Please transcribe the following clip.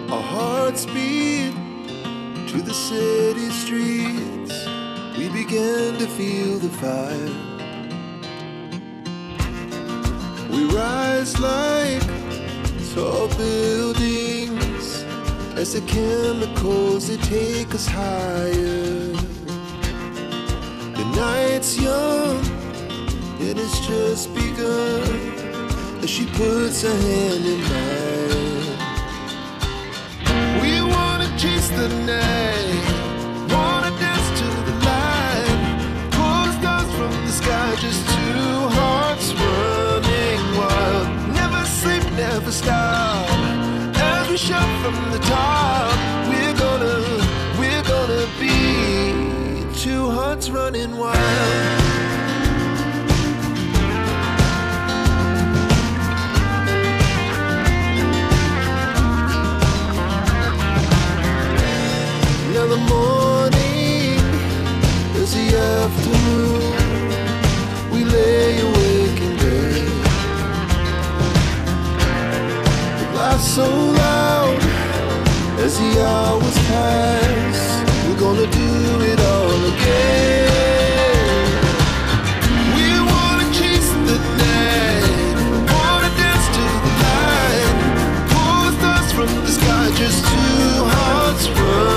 Our hearts beat to the city streets. We began to feel the fire. We rise like tall buildings as the chemicals, they take us higher. The night's young, it has just begun, as she puts her hand in mine. We wanna chase the night, wanna dance to the light, pull stars from the sky, just two hearts running wild. Never sleep, never stop, as we shout from the top. We're gonna be two hearts running wild. Now the morning is the afternoon. We lay awake in bed. Life's so